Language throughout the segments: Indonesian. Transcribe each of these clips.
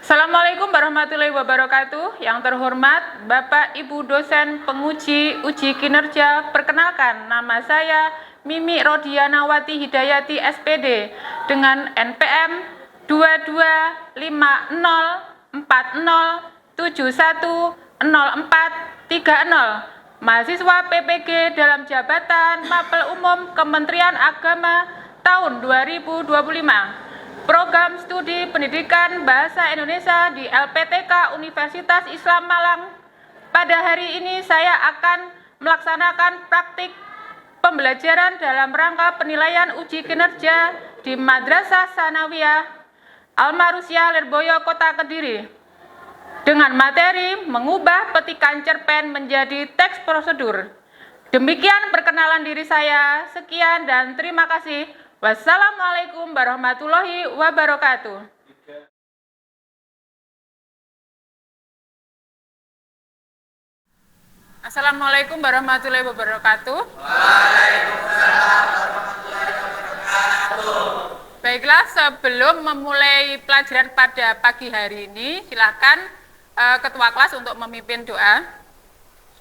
Assalamualaikum warahmatullahi wabarakatuh. Yang terhormat Bapak Ibu dosen penguji uji kinerja, perkenalkan nama saya Mimi Rodianawati Hidayati SPD dengan NPM 225040710430, mahasiswa PPG dalam jabatan Mapel Umum Kementerian Agama tahun 2025. Program Studi Pendidikan Bahasa Indonesia di LPTK Universitas Islam Malang. Pada hari ini saya akan melaksanakan praktik pembelajaran dalam rangka penilaian uji kinerja di Madrasah Sanawiyah Al-Marusyah Lirboyo, Kota Kediri, dengan materi mengubah petikan cerpen menjadi teks prosedur. Demikian perkenalan diri saya. Sekian dan terima kasih. Wassalamualaikum warahmatullahi wabarakatuh. Assalamualaikum warahmatullahi wabarakatuh. Waalaikumsalam warahmatullahi wabarakatuh. Baiklah, sebelum memulai pelajaran pada pagi hari ini, silakan Ketua kelas untuk memimpin doa.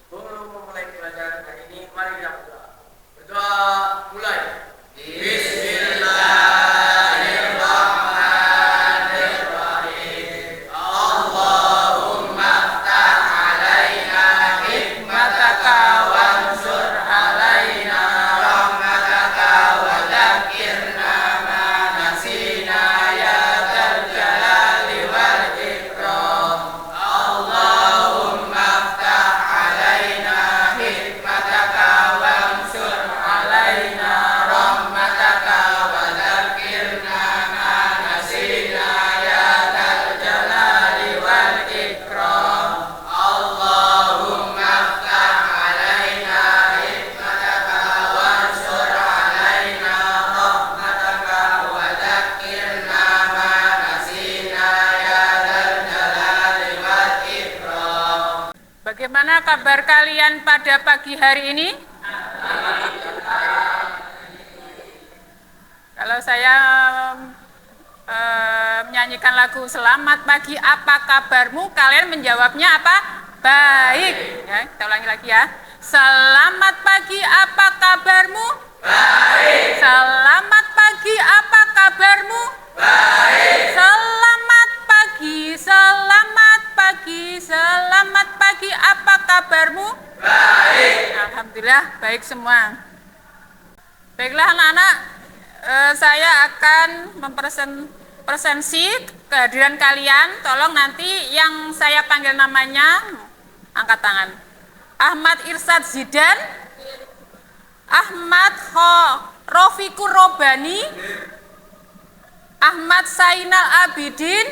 Sebelum memulai pelajaran hari ini, mari kita berdoa. Berdoa mulai. Bismillahirrahmanirrahim. Allahumma ftah alaina hikmataka wansur alaina rahmataka wa dzakirna ma nasina ya dzal jalali wal ikram. Allahumma ftah alaina hikmataka wansur alaina rahmataka wa dzakirna ma nasina ya dzal jalali wal ikram. Allahumma ftah alaina hikmataka wansur alaina rahmataka wa dzakirna ma nasina ya dzal jalali wal ikram. Bagaimana kabar kalian pada pagi hari ini? Kalau saya menyanyikan lagu Selamat Pagi, apa kabarmu? Kalian menjawabnya apa? Baik. Ya, kita ulangi lagi ya. Selamat pagi, apa kabarmu? Baik. Selamat pagi, apa kabarmu? Baik. Selamat pagi, selamat pagi, selamat pagi, apa kabarmu? Baik. Alhamdulillah, baik semua. Baiklah anak-anak, saya akan mempresentasi kehadiran kalian. Tolong nanti yang saya panggil namanya angkat tangan. Ahmad Irsyad Zidan, Ahmad Rofikur Robani, Ahmad Sainal Abidin,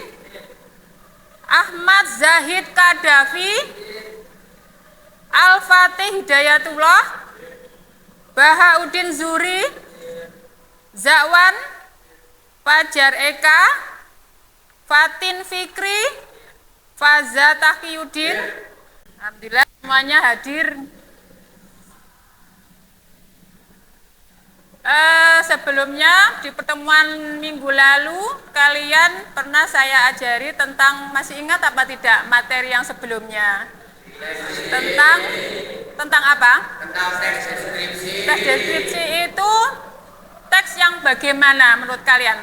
Ahmad Zahid Kadafi, Al-Fatih Hidayatullah, Bahaudin Zuri, Zakwan, Fajar Eka, Fatin Fikri, Faza Taqiyuddin. Alhamdulillah semuanya hadir. Sebelumnya di pertemuan minggu lalu kalian pernah saya ajari tentang, masih ingat apa tidak materi yang sebelumnya? Tentang apa? Tentang teks deskripsi. Teks deskripsi itu teks yang bagaimana menurut kalian?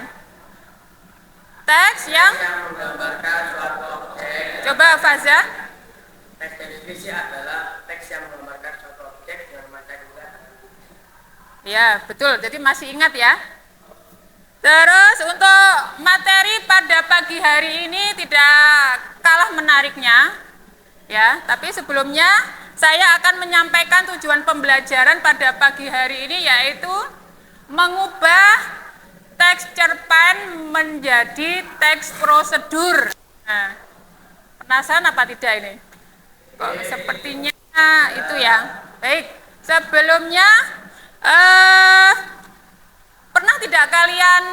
Teks yang Menggambarkan suatu objek. coba Faza. Teks deskripsi adalah teks yang menggambarkan suatu objek dengan macam juga. Ya, betul. Jadi masih ingat ya. Terus untuk materi pada pagi hari ini tidak kalah menariknya. Ya, tapi sebelumnya saya akan menyampaikan tujuan pembelajaran pada pagi hari ini, yaitu mengubah teks cerpen menjadi teks prosedur. Nah, penasaran apa tidak ini? Kok sepertinya itu ya. Baik, sebelumnya pernah tidak kalian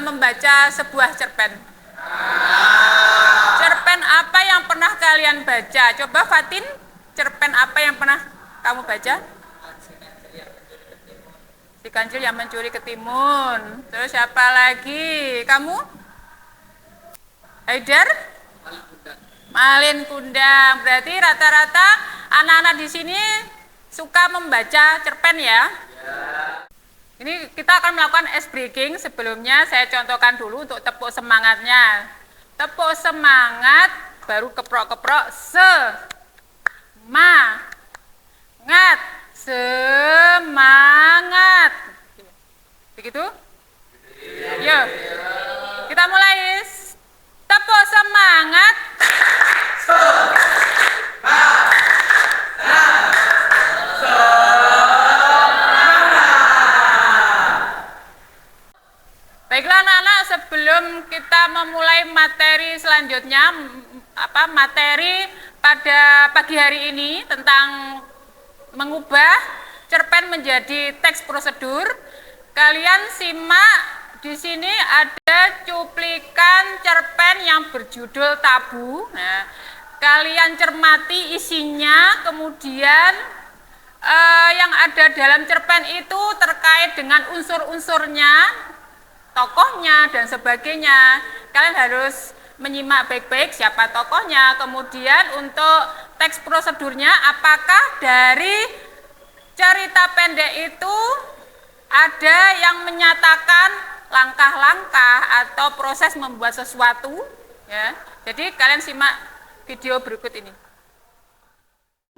membaca sebuah cerpen? Cerpen apa yang pernah kalian baca? Coba Fatin, cerpen apa yang pernah kamu baca? Si kancil yang mencuri ketimun. Terus siapa lagi? Kamu? Haider? Malin Kundang. Berarti rata-rata anak-anak di sini suka membaca cerpen ya? Ini kita akan melakukan ice breaking. Sebelumnya saya contohkan dulu untuk tepuk semangatnya. Tepuk semangat, baru keprok-keprok. Semangat. Semangat. Begitu? Yuk. Kita mulai. Tepuk semangat. Baiklah anak-anak, sebelum kita memulai materi selanjutnya, materi pada pagi hari ini tentang mengubah cerpen menjadi teks prosedur, kalian simak di sini ada cuplikan cerpen yang berjudul Tabu. Nah, kalian cermati isinya, kemudian yang ada dalam cerpen itu terkait dengan unsur-unsurnya, tokohnya dan sebagainya. Kalian harus menyimak baik-baik siapa tokohnya. Kemudian untuk teks prosedurnya, apakah dari cerita pendek itu ada yang menyatakan langkah-langkah atau proses membuat sesuatu ya. Jadi kalian simak video berikut ini.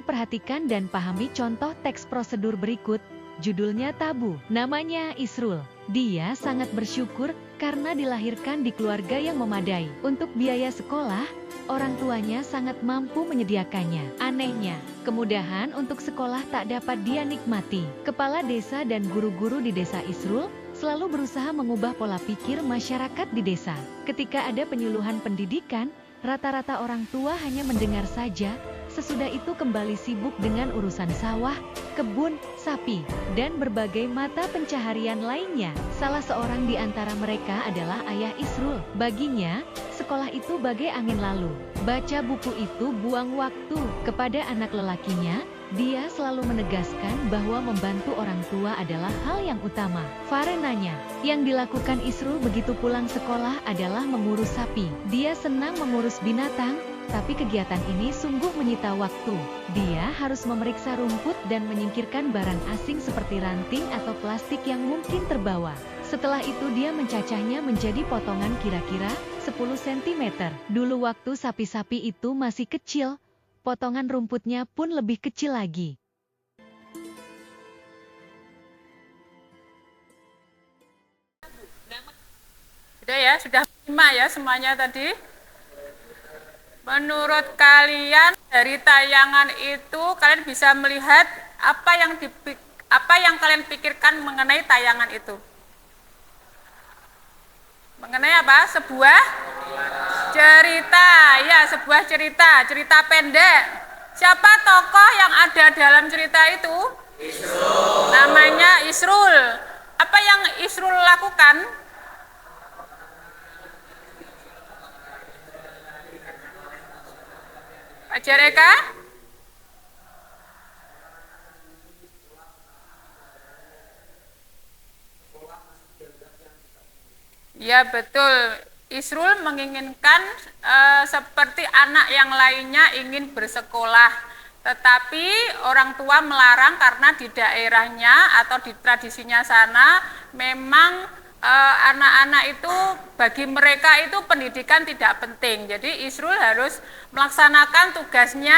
Perhatikan dan pahami contoh teks prosedur berikut. Judulnya Tabu. Namanya Isrul. Dia sangat bersyukur karena dilahirkan di keluarga yang memadai. Untuk biaya sekolah, orang tuanya sangat mampu menyediakannya. Anehnya, kemudahan untuk sekolah tak dapat dia nikmati. Kepala desa dan guru-guru di desa Isrul selalu berusaha mengubah pola pikir masyarakat di desa. Ketika ada penyuluhan pendidikan, rata-rata orang tua hanya mendengar saja. Sesudah itu kembali sibuk dengan urusan sawah, kebun, sapi, dan berbagai mata pencaharian lainnya. Salah seorang di antara mereka adalah ayah Isrul. Baginya, sekolah itu bagai angin lalu. Baca buku itu buang waktu. Kepada anak lelakinya, dia selalu menegaskan bahwa membantu orang tua adalah hal yang utama. Farenanya, yang dilakukan Isrul begitu pulang sekolah adalah mengurus sapi. Dia senang mengurus binatang, tapi kegiatan ini sungguh menyita waktu. Dia harus memeriksa rumput dan menyingkirkan barang asing seperti ranting atau plastik yang mungkin terbawa. Setelah itu dia mencacahnya menjadi potongan kira-kira 10 cm. Dulu waktu sapi-sapi itu masih kecil, potongan rumputnya pun lebih kecil lagi. Sudah ya, sudah lima ya semuanya tadi. Menurut kalian dari tayangan itu kalian bisa melihat apa yang kalian pikirkan mengenai tayangan itu? Mengenai apa? Sebuah cerita. Ya, sebuah cerita pendek. Siapa tokoh yang ada dalam cerita itu? Isrul. Namanya Isrul. Apa yang Isrul lakukan? Ajar Eka? Ya betul, Isrul menginginkan seperti anak yang lainnya ingin bersekolah. Tetapi orang tua melarang karena di daerahnya atau di tradisinya sana memang anak-anak itu bagi mereka itu pendidikan tidak penting. Jadi Isrul harus melaksanakan tugasnya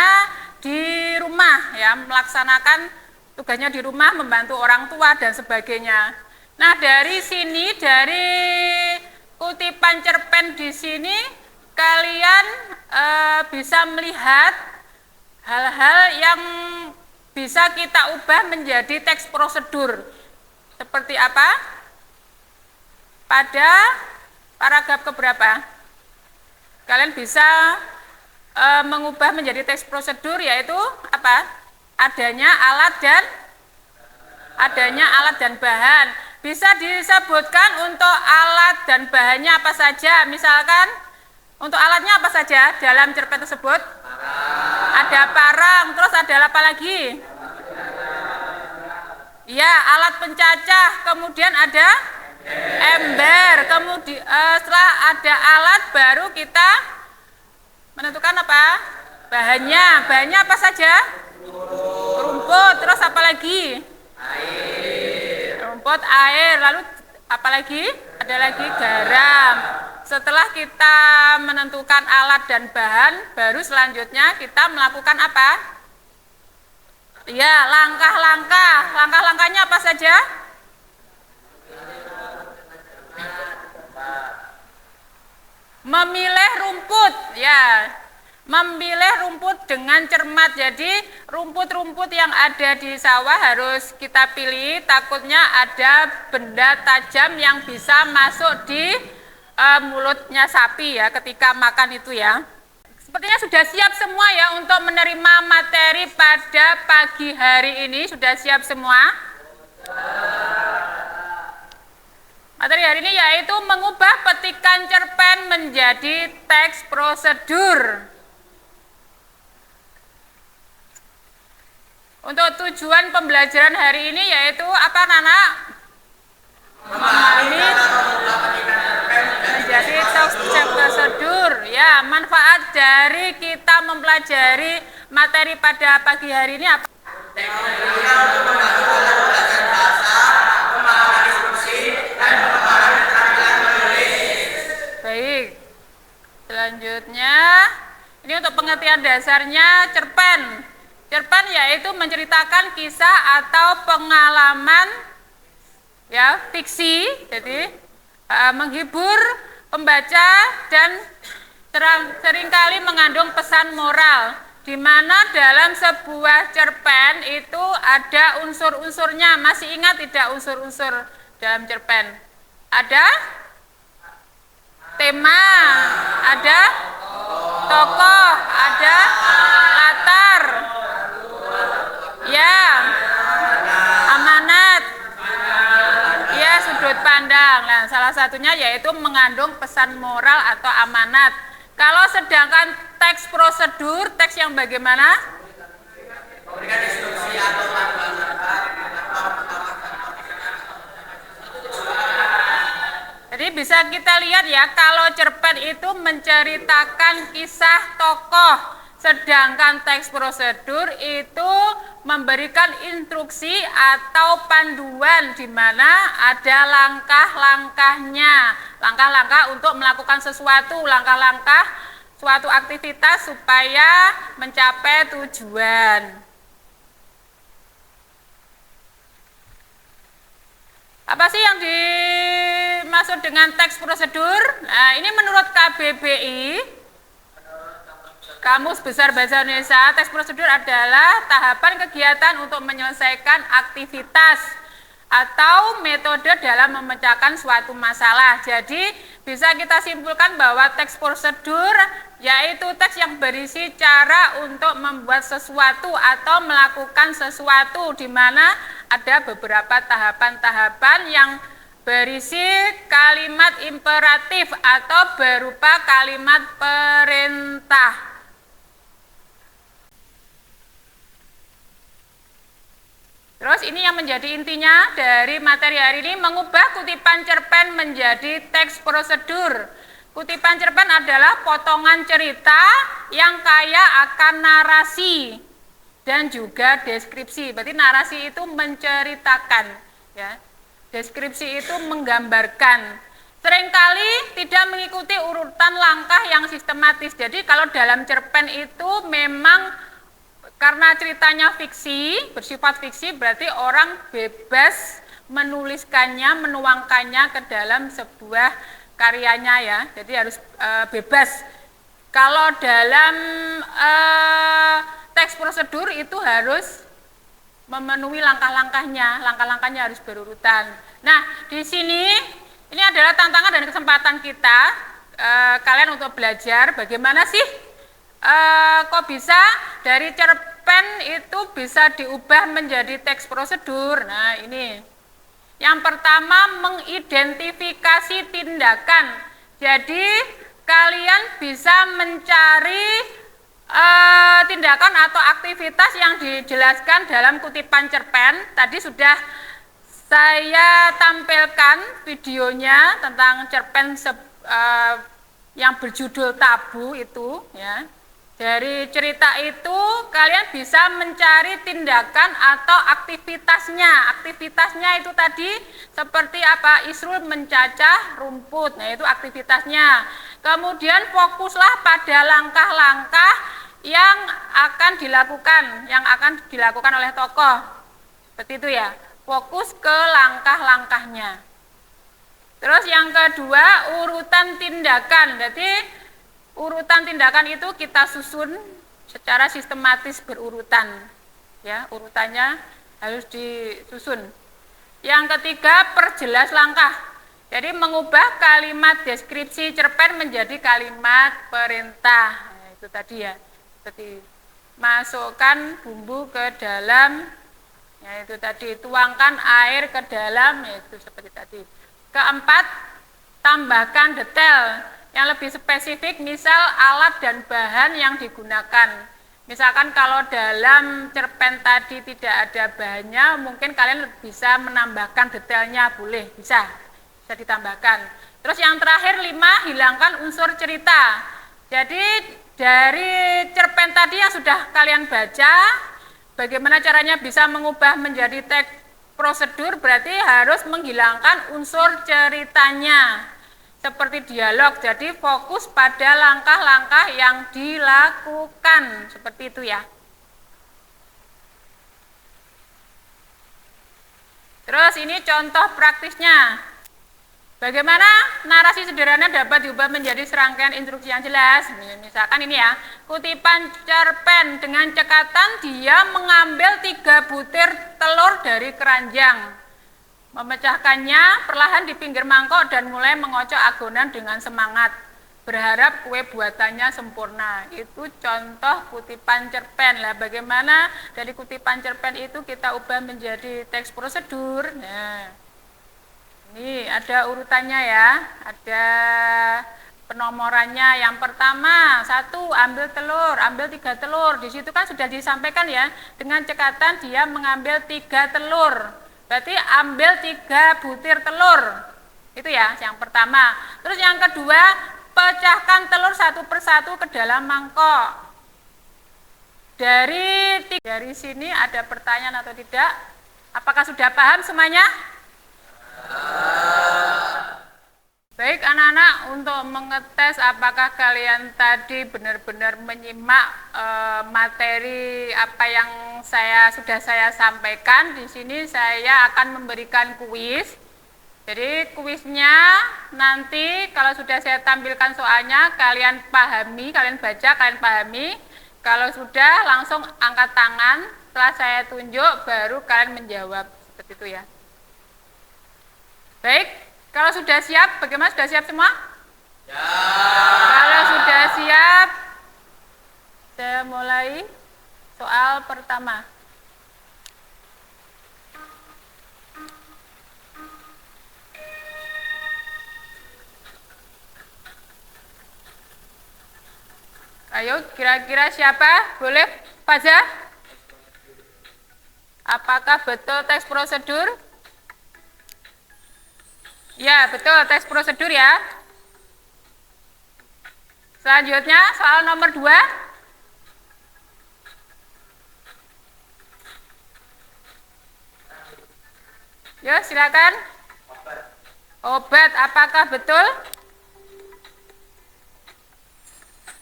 di rumah ya, melaksanakan tugasnya di rumah, membantu orang tua dan sebagainya. Nah, dari sini, dari kutipan cerpen di sini kalian bisa melihat hal-hal yang bisa kita ubah menjadi teks prosedur. Seperti apa? Pada paragraf keberapa? Kalian bisa mengubah menjadi teks prosedur, yaitu apa? Adanya alat dan bahan. Bisa disebutkan untuk alat dan bahannya apa saja? Misalkan untuk alatnya apa saja dalam cerpen tersebut? Ada parang, terus ada apa lagi? Ya, alat pencacah, kemudian ada ember. Kemudian setelah ada alat baru kita menentukan apa? Bahannya. Bahannya apa saja? Rumput. Terus apa lagi? Rumput, air. Lalu apa lagi? Ada lagi garam. Setelah kita menentukan alat dan bahan, baru selanjutnya kita melakukan apa? Ya, langkah-langkah. Langkah-langkahnya apa saja? Memilih rumput, ya. Memilih rumput dengan cermat. Jadi rumput-rumput yang ada di sawah harus kita pilih, takutnya ada benda tajam yang bisa masuk di mulutnya sapi ya ketika makan itu ya. Sepertinya sudah siap semua ya untuk menerima materi pada pagi hari ini. Sudah siap semua? Materi hari ini yaitu mengubah petikan cerpen menjadi teks prosedur. Untuk tujuan pembelajaran hari ini yaitu apa, Nana? Memahami menjadi teks prosedur. Ya, manfaat dari kita mempelajari materi pada pagi hari ini apa? Baik. Selanjutnya, ini untuk pengertian dasarnya cerpen. Cerpen yaitu menceritakan kisah atau pengalaman ya, fiksi, jadi menghibur pembaca dan seringkali mengandung pesan moral, di mana dalam sebuah cerpen itu ada unsur-unsurnya. Masih ingat tidak unsur-unsur dalam cerpen? Ada tema, ada tokoh, ada latar, ya, amanat, ya, sudut pandang. Nah, salah satunya yaitu mengandung pesan moral atau amanat. Kalau sedangkan teks prosedur, teks yang bagaimana? Memberikan instruksi atau panduan. Jadi bisa kita lihat ya, kalau cerpen itu menceritakan kisah tokoh, sedangkan teks prosedur itu memberikan instruksi atau panduan di mana ada langkah-langkahnya, langkah-langkah untuk melakukan sesuatu, langkah-langkah suatu aktivitas supaya mencapai tujuan. Apa sih yang dimaksud dengan teks prosedur? Nah, ini menurut KBBI, Kamus Besar Bahasa Indonesia, teks prosedur adalah tahapan kegiatan untuk menyelesaikan aktivitas atau metode dalam memecahkan suatu masalah. Jadi bisa kita simpulkan bahwa teks prosedur yaitu teks yang berisi cara untuk membuat sesuatu atau melakukan sesuatu, di mana ada beberapa tahapan-tahapan yang berisi kalimat imperatif atau berupa kalimat perintah. Terus ini yang menjadi intinya dari materi hari ini, mengubah kutipan cerpen menjadi teks prosedur. Kutipan cerpen adalah potongan cerita yang kaya akan narasi dan juga deskripsi. Berarti narasi itu menceritakan, ya. Deskripsi itu menggambarkan. Seringkali tidak mengikuti urutan langkah yang sistematis. Jadi kalau dalam cerpen itu memang karena ceritanya fiksi, bersifat fiksi, berarti orang bebas menuliskannya, menuangkannya ke dalam sebuah karyanya ya. Jadi harus bebas. Kalau dalam teks prosedur itu harus memenuhi langkah-langkahnya, langkah-langkahnya harus berurutan. Nah, di sini ini adalah tantangan dan kesempatan kita kalian untuk belajar bagaimana sih kok bisa dari cerpen itu bisa diubah menjadi teks prosedur. Nah, ini yang pertama, mengidentifikasi tindakan. Jadi kalian bisa mencari tindakan atau aktivitas yang dijelaskan dalam kutipan cerpen. Tadi sudah saya tampilkan videonya tentang cerpen yang berjudul Tabu itu ya. Dari cerita itu kalian bisa mencari tindakan atau aktivitasnya. Aktivitasnya itu tadi seperti apa? Isrul mencacah rumput. Nah, itu aktivitasnya. Kemudian fokuslah pada langkah-langkah yang akan dilakukan oleh tokoh. Seperti itu ya. Fokus ke langkah-langkahnya. Terus yang kedua, urutan tindakan. Jadi urutan tindakan itu kita susun secara sistematis berurutan. Ya, urutannya harus disusun. Yang ketiga, perjelas langkah. Jadi mengubah kalimat deskripsi cerpen menjadi kalimat perintah. Nah, itu tadi ya. Seperti masukkan bumbu ke dalam, ya itu tadi, tuangkan air ke dalam, ya itu seperti tadi. Keempat, tambahkan detail yang lebih spesifik, misal alat dan bahan yang digunakan. Misalkan kalau dalam cerpen tadi tidak ada bahannya, mungkin kalian bisa menambahkan detailnya, boleh, bisa ditambahkan. Terus yang terakhir 5, hilangkan unsur cerita. Jadi dari cerpen tadi yang sudah kalian baca, bagaimana caranya bisa mengubah menjadi teks prosedur, berarti harus menghilangkan unsur ceritanya. Seperti dialog, jadi fokus pada langkah-langkah yang dilakukan, seperti itu ya. Terus ini contoh praktisnya. Bagaimana narasi sederhana dapat diubah menjadi serangkaian instruksi yang jelas. Misalkan ini ya, kutipan cerpen dengan cekatan dia mengambil 3 butir telur dari keranjang. Memecahkannya perlahan di pinggir mangkok dan mulai mengocok adonan dengan semangat. Berharap kue buatannya sempurna. Itu contoh kutipan cerpen. Lah bagaimana dari kutipan cerpen itu kita ubah menjadi teks prosedur. Nah, ini ada urutannya ya. Ada penomorannya. Yang pertama, 1, ambil telur, ambil 3 telur. Di situ kan sudah disampaikan ya, dengan cekatan dia mengambil 3 telur. Berarti ambil 3 butir telur. Itu ya, yang pertama. Terus yang kedua, pecahkan telur satu persatu ke dalam mangkok. Dari sini ada pertanyaan atau tidak? Apakah sudah paham semuanya? Baik anak-anak, untuk mengetes apakah kalian tadi benar-benar menyimak materi apa yang sudah saya sampaikan. Di sini saya akan memberikan kuis. Jadi kuisnya nanti kalau sudah saya tampilkan soalnya, kalian pahami, kalian baca, kalian pahami. Kalau sudah langsung angkat tangan, setelah saya tunjuk baru kalian menjawab, seperti itu ya. Baik. Kalau sudah siap, bagaimana, sudah siap semua? Ya. Kalau sudah siap, saya mulai soal pertama. Ayo, kira-kira siapa? Boleh, Faza? Apakah betul teks prosedur? Ya, betul, teks prosedur ya. Selanjutnya, soal nomor 2. Ya, silakan. Obat, apakah betul?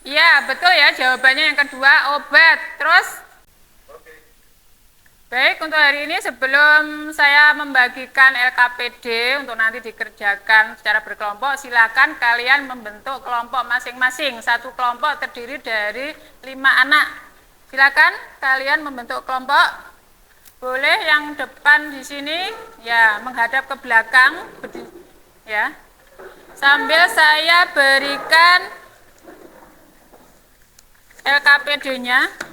Ya, betul ya, jawabannya yang kedua, obat. Terus? Baik, untuk hari ini sebelum saya membagikan LKPD untuk nanti dikerjakan secara berkelompok, silakan kalian membentuk kelompok masing-masing. Satu kelompok terdiri dari 5 anak. Silakan kalian membentuk kelompok. Boleh yang depan di sini ya menghadap ke belakang ya. Sambil saya berikan LKPD-nya.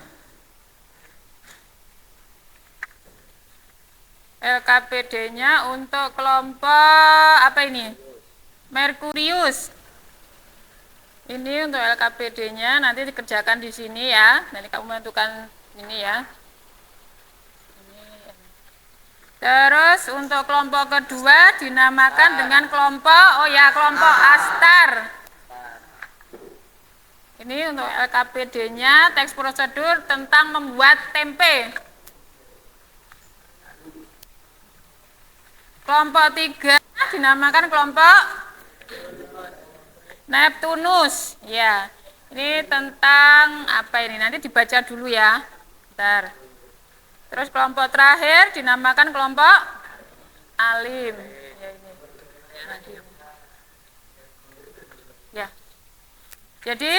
LKPD-nya untuk kelompok apa ini? Merkurius. Ini untuk LKPD-nya nanti dikerjakan di sini ya. Nanti kamu menentukan ini ya. Terus untuk kelompok kedua dinamakan dengan kelompok Astar. Ini untuk LKPD-nya teks prosedur tentang membuat tempe. Kelompok 3 dinamakan kelompok Neptunus. Ya, ini tentang apa ini? Nanti dibaca dulu ya. Bentar. Terus kelompok terakhir dinamakan kelompok Alim. Ya, ini. Ya. Jadi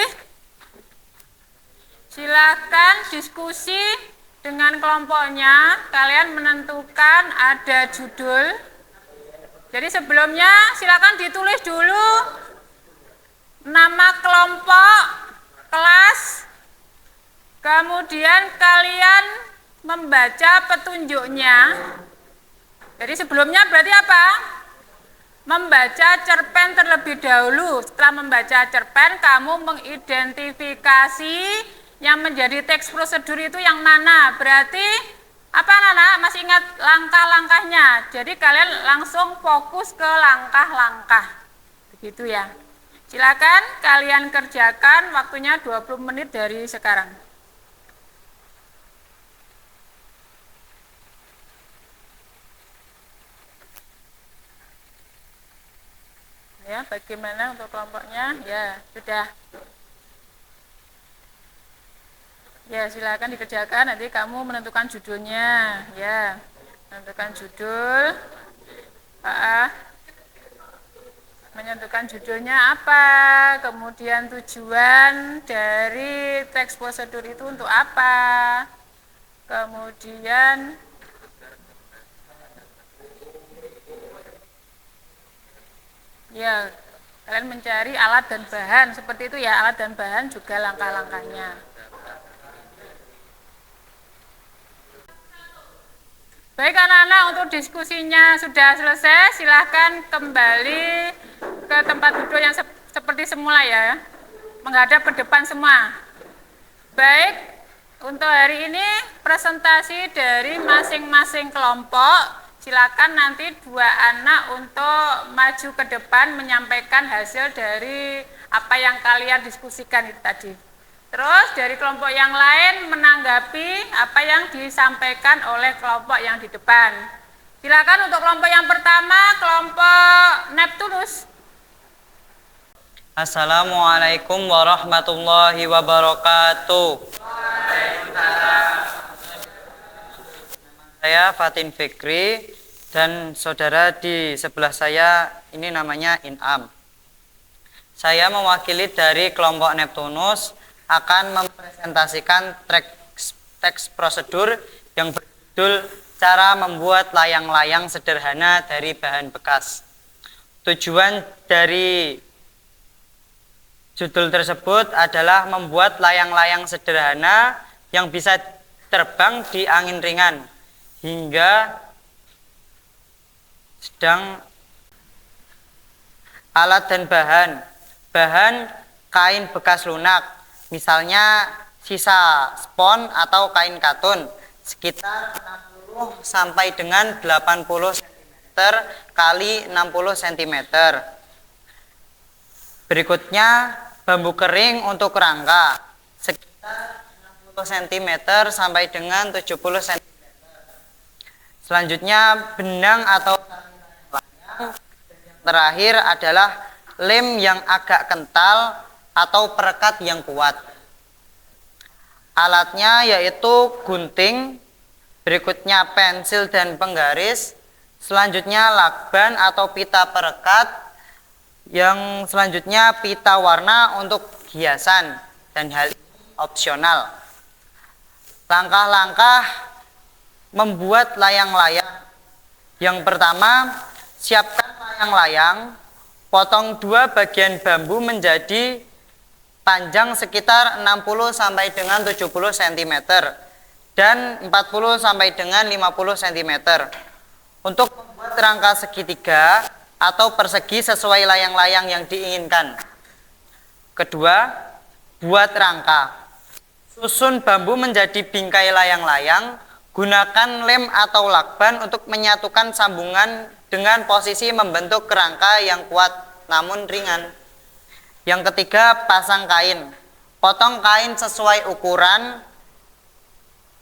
silakan diskusi dengan kelompoknya. Kalian menentukan ada judul. Jadi sebelumnya silakan ditulis dulu nama kelompok, kelas, kemudian kalian membaca petunjuknya. Jadi sebelumnya berarti apa? Membaca cerpen terlebih dahulu. Setelah membaca cerpen, kamu mengidentifikasi yang menjadi teks prosedur itu yang mana. Berarti apa anak-anak? Masih ingat langkah-langkahnya? Jadi kalian langsung fokus ke langkah-langkah. Begitu ya. Silakan kalian kerjakan, waktunya 20 menit dari sekarang. Ya, bagaimana untuk kelompoknya? Ya, sudah. Ya, silakan dikerjakan, nanti kamu menentukan judulnya. Ya, menentukan judul. Menentukan judulnya apa, kemudian tujuan dari teks prosedur itu untuk apa, kemudian ya, kalian mencari alat dan bahan, seperti itu ya, alat dan bahan juga langkah-langkahnya. Baik anak-anak, untuk diskusinya sudah selesai, silahkan kembali ke tempat duduk yang seperti semula ya, menghadap ke depan semua. Baik, untuk hari ini presentasi dari masing-masing kelompok. Silakan nanti 2 anak untuk maju ke depan menyampaikan hasil dari apa yang kalian diskusikan itu tadi. Terus dari kelompok yang lain menanggapi apa yang disampaikan oleh kelompok yang di depan. Silakan untuk kelompok yang pertama, kelompok Neptunus. Assalamualaikum warahmatullahi wabarakatuh. Saya Fatin Fikri dan saudara di sebelah saya ini namanya Inam. Saya mewakili dari kelompok Neptunus akan mempresentasikan teks prosedur yang berjudul cara membuat layang-layang sederhana dari bahan bekas. Tujuan dari judul tersebut adalah membuat layang-layang sederhana yang bisa terbang di angin ringan hingga sedang. Alat dan bahan kain bekas lunak, misalnya sisa spon atau kain katun sekitar 60 sampai dengan 80 cm kali 60 cm. Berikutnya bambu kering untuk rangka sekitar 60 cm sampai dengan 70 cm. Selanjutnya benang atau layang. Terakhir adalah lem yang agak kental atau perekat yang kuat. Alatnya yaitu gunting, berikutnya pensil dan penggaris, selanjutnya lakban atau pita perekat, yang selanjutnya pita warna untuk hiasan, dan hal ini opsional. Langkah-langkah membuat layang-layang. Yang pertama, siapkan layang-layang, potong 2 bagian bambu menjadi panjang sekitar 60 sampai dengan 70 cm dan 40 sampai dengan 50 cm. Untuk membuat rangka segitiga atau persegi sesuai layang-layang yang diinginkan. Kedua, buat rangka. Susun bambu menjadi bingkai layang-layang, Gunakan lem atau lakban untuk menyatukan sambungan dengan posisi membentuk kerangka yang kuat namun ringan. Yang ketiga, pasang kain. Potong kain sesuai ukuran,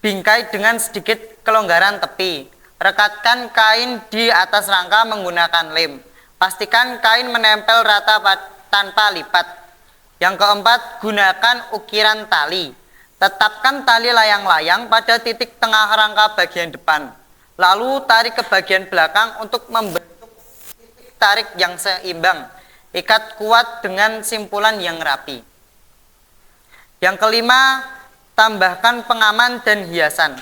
bingkai dengan sedikit kelonggaran tepi. Rekatkan kain di atas rangka menggunakan lem. Pastikan kain menempel rata tanpa lipat. Yang keempat, gunakan ukiran tali. Tetapkan tali layang-layang pada titik tengah rangka bagian depan. Lalu tarik ke bagian belakang untuk membentuk titik tarik yang seimbang. Ikat kuat dengan simpulan yang rapi. Yang kelima, tambahkan pengaman dan hiasan.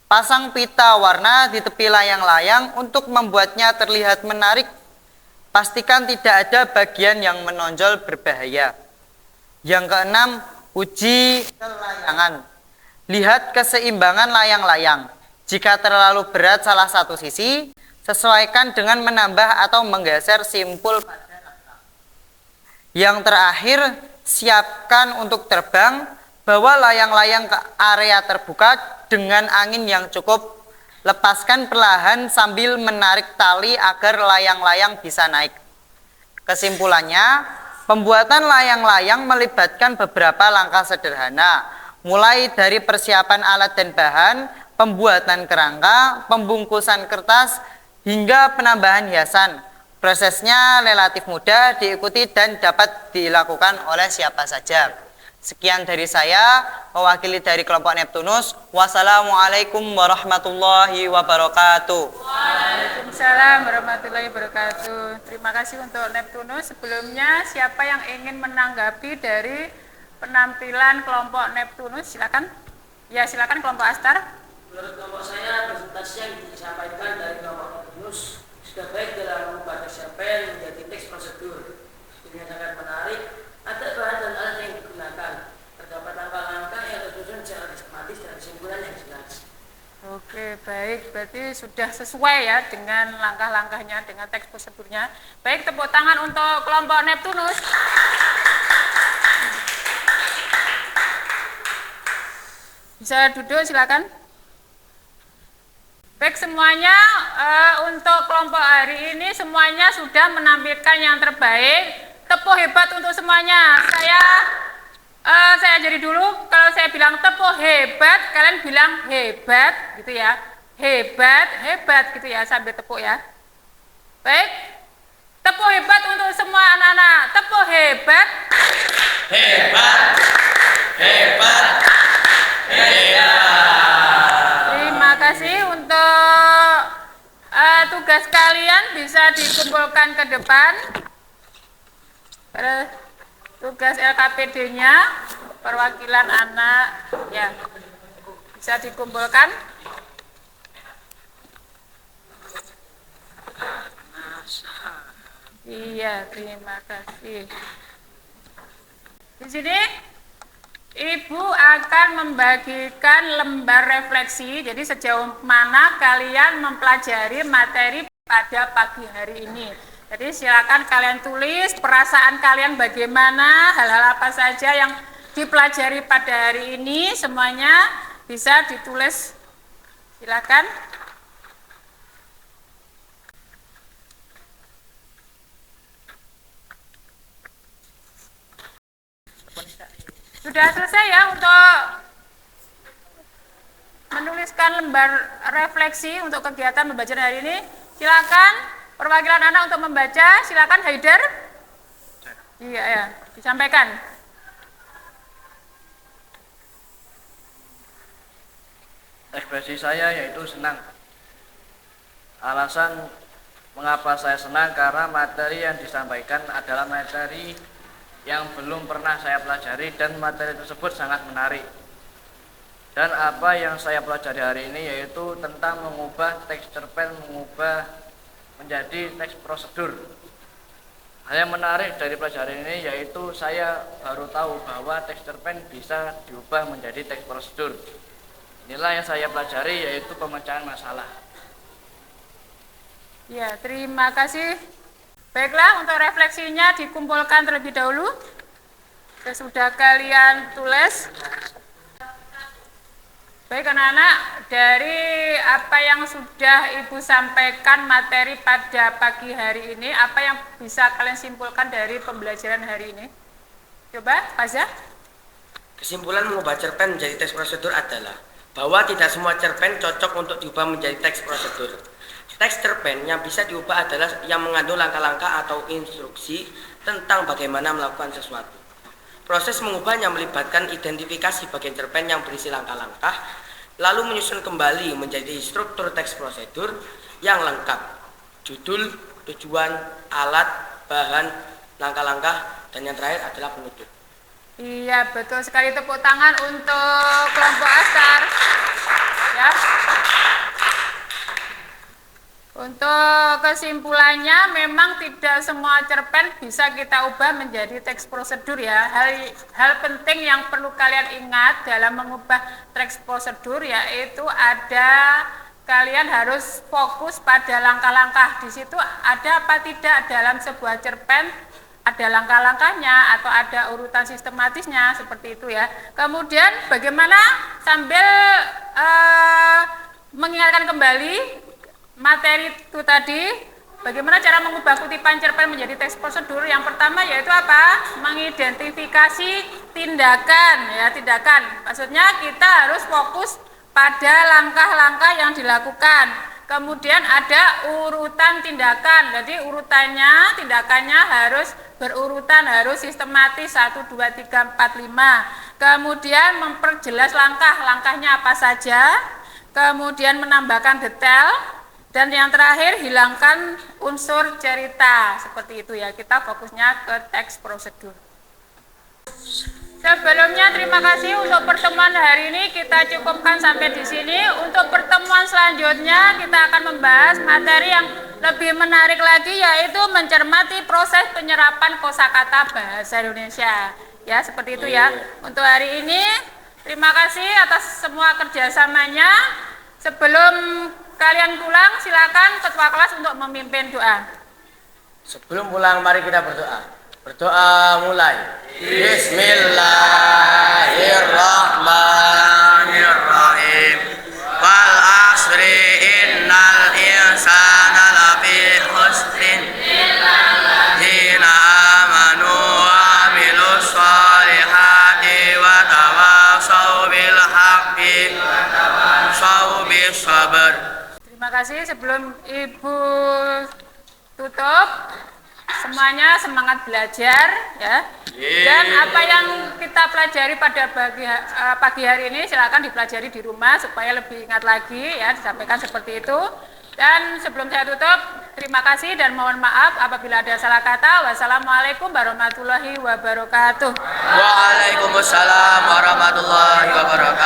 Pasang pita warna di tepi layang-layang untuk membuatnya terlihat menarik. Pastikan tidak ada bagian yang menonjol berbahaya. Yang keenam, uji kelayangan. Lihat keseimbangan layang-layang. Jika terlalu berat salah satu sisi, sesuaikan dengan menambah atau menggeser simpul pada rangka. Yang terakhir, siapkan untuk terbang. Bawa layang-layang ke area terbuka dengan angin yang cukup. Lepaskan perlahan sambil menarik tali agar layang-layang bisa naik. Kesimpulannya, pembuatan layang-layang melibatkan beberapa langkah sederhana, mulai dari persiapan alat dan bahan, pembuatan kerangka, pembungkusan kertas, hingga penambahan hiasan. Prosesnya relatif mudah diikuti dan dapat dilakukan oleh siapa saja. Sekian dari saya, mewakili dari kelompok Neptunus. Wassalamualaikum warahmatullahi wabarakatuh. Waalaikumsalam warahmatullahi wabarakatuh. Terima kasih untuk Neptunus. Sebelumnya, siapa yang ingin menanggapi dari penampilan kelompok Neptunus? Silakan. Ya, silakan kelompok Astar. Menurut kelompok saya, presentasi yang disampaikan dari kelompok Neptunus sudah baik dalam mengubah teks cerpen menjadi teks prosedur. Dengan sangat menarik, ada bahan dan alat yang digunakan. Terdapat langkah-langkah yang tersusun secara sistematis dan kesimpulan yang jelas. Oke, baik. Berarti sudah sesuai ya dengan langkah-langkahnya, dengan teks prosedurnya. Baik, tepuk tangan untuk kelompok Neptunus. Bisa duduk, silakan. Baik, semuanya untuk kelompok hari ini semuanya sudah menampilkan yang terbaik. Tepuk hebat untuk semuanya. Saya ajari dulu, kalau saya bilang tepuk hebat, kalian bilang hebat gitu ya. Hebat, hebat gitu ya, sambil tepuk ya. Baik. Tepuk hebat untuk semua anak-anak. Tepuk hebat. Hebat, hebat, hebat. Terima kasih untuk tugas kalian bisa dikumpulkan ke depan. Tugas LKPD-nya, perwakilan anak, ya, bisa dikumpulkan. Iya, terima kasih. Di sini, Ibu akan membagikan lembar refleksi. Jadi sejauh mana kalian mempelajari materi pada pagi hari ini. Jadi silakan kalian tulis perasaan kalian bagaimana, hal-hal apa saja yang dipelajari pada hari ini, semuanya bisa ditulis. Silakan. Sudah selesai ya untuk menuliskan lembar refleksi untuk kegiatan pembelajaran hari ini. Silakan. Perwakilan anak untuk membaca, silakan Haider. Iya ya, disampaikan. Ekspresi saya yaitu senang. Alasan mengapa saya senang karena materi yang disampaikan adalah materi yang belum pernah saya pelajari dan materi tersebut sangat menarik. Dan apa yang saya pelajari hari ini yaitu tentang mengubah teks cerpen, mengubah menjadi teks prosedur. Hal yang menarik dari pelajaran ini yaitu saya baru tahu bahwa teks cerpen bisa diubah menjadi teks prosedur. Inilah yang saya pelajari yaitu pemecahan masalah. Ya, terima kasih. Baiklah, untuk refleksinya dikumpulkan terlebih dahulu. Sudah kalian tulis. Baik anak-anak, dari apa yang sudah Ibu sampaikan materi pada pagi hari ini, apa yang bisa kalian simpulkan dari pembelajaran hari ini? Coba, Faza. Kesimpulan mengubah cerpen menjadi teks prosedur adalah bahwa tidak semua cerpen cocok untuk diubah menjadi teks prosedur. Teks cerpen yang bisa diubah adalah yang mengandung langkah-langkah atau instruksi tentang bagaimana melakukan sesuatu. Proses mengubahnya melibatkan identifikasi bagian cerpen yang berisi langkah-langkah, lalu menyusun kembali menjadi struktur teks prosedur yang lengkap. Judul, tujuan, alat, bahan, langkah-langkah, dan yang terakhir adalah penutup. Iya, betul sekali. Tepuk tangan untuk kelompok Astar. Ya. Untuk kesimpulannya, memang tidak semua cerpen bisa kita ubah menjadi teks prosedur ya. Hal penting yang perlu kalian ingat dalam mengubah teks prosedur yaitu kalian harus fokus pada langkah-langkah. Di situ ada apa tidak dalam sebuah cerpen, ada langkah-langkahnya atau ada urutan sistematisnya seperti itu ya. Kemudian bagaimana sambil mengingatkan kembali materi itu tadi, bagaimana cara mengubah kutipan cerpen menjadi teks prosedur? Yang pertama yaitu apa? Mengidentifikasi tindakan ya, tindakan. Maksudnya kita harus fokus pada langkah-langkah yang dilakukan. Kemudian ada urutan tindakan. Jadi urutannya, tindakannya harus berurutan, harus sistematis 1 2 3 4 5. Kemudian memperjelas langkah-langkahnya apa saja. Kemudian menambahkan detail. Dan yang terakhir, hilangkan unsur cerita. Seperti itu ya, kita fokusnya ke teks prosedur. Sebelumnya terima kasih untuk pertemuan hari ini, kita cukupkan sampai di sini. Untuk pertemuan selanjutnya kita akan membahas materi yang lebih menarik lagi, yaitu mencermati proses penyerapan kosakata bahasa Indonesia. Ya, seperti itu ya. Untuk hari ini, terima kasih atas semua kerjasamanya. Sebelum kalian pulang, silakan ketua kelas untuk memimpin doa. Sebelum pulang, mari kita berdoa. Berdoa mulai. Bismillahirrahmanirrahim. Wal asri innal insana lafi khusrin illa amanu wa amilus solihati wa tawasaw bil haqqi wa tawasaw bis sabr. Terima kasih. Sebelum Ibu tutup, semuanya semangat belajar ya. Dan apa yang kita pelajari pada pagi hari ini silakan dipelajari di rumah supaya lebih ingat lagi ya, disampaikan seperti itu. Dan sebelum saya tutup, terima kasih dan mohon maaf apabila ada salah kata. Wassalamualaikum warahmatullahi wabarakatuh. Waalaikumsalam warahmatullahi wabarakatuh.